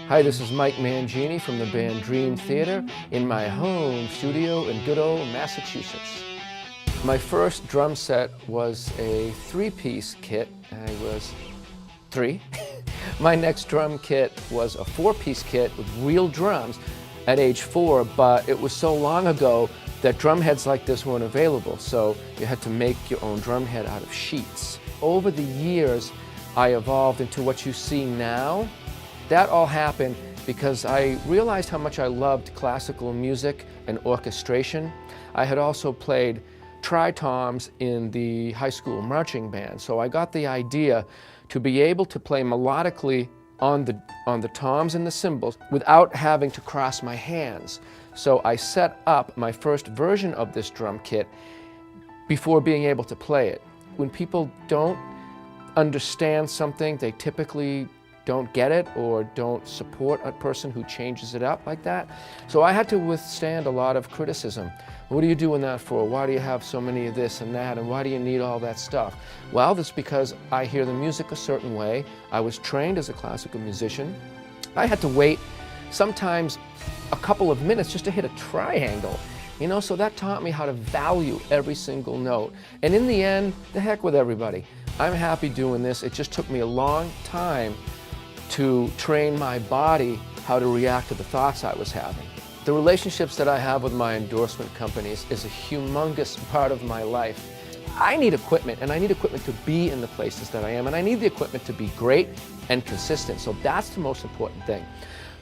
Hi, this is Mike Mangini from the band Dream Theater in my home studio in good old Massachusetts. My first drum set was a three-piece kit. I was 3. My next drum kit was a 4-piece kit with real drums at age 4, but it was so long ago that drum heads like this weren't available, so you had to make your own drum head out of sheets. Over the years, I evolved into what you see now. That all happened because I realized how much I loved classical music and orchestration. I had also played tri-toms in the high school marching band, so I got the idea to be able to play melodically on the toms and the cymbals without having to cross my hands. So I set up my first version of this drum kit before being able to play it. When people don't understand something, they typically don't get it or don't support a person who changes it up like that. So I had to withstand a lot of criticism. What are you doing that for? Why do you have so many of this and that? And why do you need all that stuff? Well, that's because I hear the music a certain way. I was trained as a classical musician. I had to wait sometimes a couple of minutes just to hit a triangle. You know, so that taught me how to value every single note. And in the end, the heck with everybody. I'm happy doing this. It just took me a long time to train my body how to react to the thoughts I was having. The relationships that I have with my endorsement companies is a humongous part of my life. I need equipment, and I need equipment to be in the places that I am, and I need the equipment to be great and consistent, so that's the most important thing.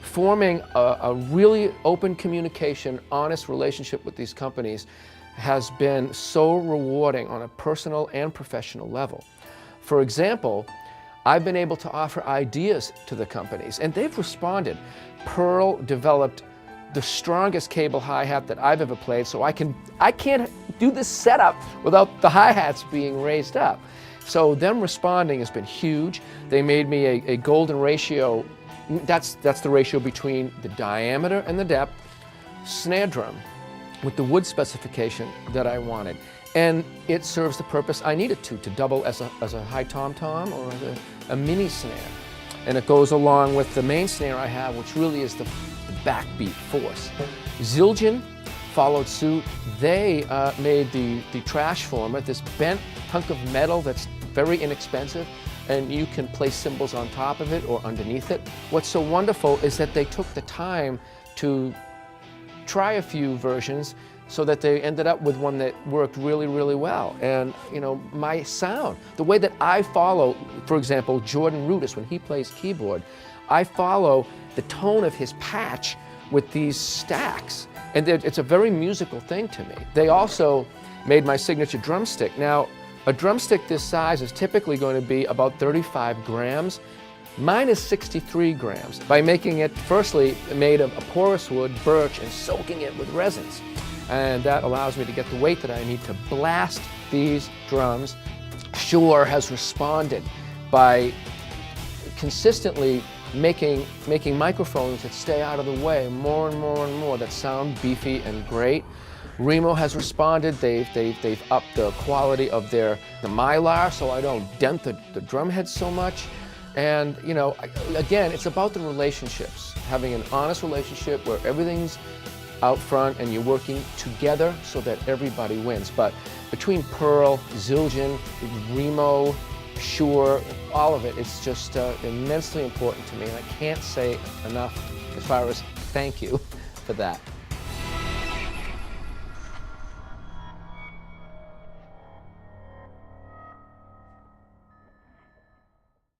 Forming a really open communication, honest relationship with these companies has been so rewarding on a personal and professional level. For example, I've been able to offer ideas to the companies, and they've responded. Pearl developed the strongest cable hi-hat that I've ever played, so I can't do this setup without the hi-hats being raised up. So them responding has been huge. They made me a golden ratio. That's the ratio between the diameter and the depth snare drum with the wood specification that I wanted. And it serves the purpose I need it to double as a high tom-tom or as a mini snare. And it goes along with the main snare I have, which really is the backbeat force. Zildjian followed suit. They made the trash former, this bent hunk of metal that's very inexpensive, and you can place cymbals on top of it or underneath it. What's so wonderful is that they took the time to try a few versions so that they ended up with one that worked really, really well. And you know, my sound, the way that I follow, for example, Jordan Rudess, when he plays keyboard, I follow the tone of his patch with these stacks. And it's a very musical thing to me. They also made my signature drumstick. Now, a drumstick this size is typically going to be about 35 grams. Mine is 63 grams by making it, firstly, made of a porous wood, birch, and soaking it with resins. And that allows me to get the weight that I need to blast these drums. Shure has responded by consistently making microphones that stay out of the way more and more and more, that sound beefy and great. Remo has responded. They've upped the quality of the mylar so I don't dent the drum head so much. And you know, again, it's about the relationships, having an honest relationship where everything's out front and you're working together so that everybody wins. But between Pearl, Zildjian, Remo, Shure, all of it, it's just immensely important to me, and I can't say enough as far as thank you for that.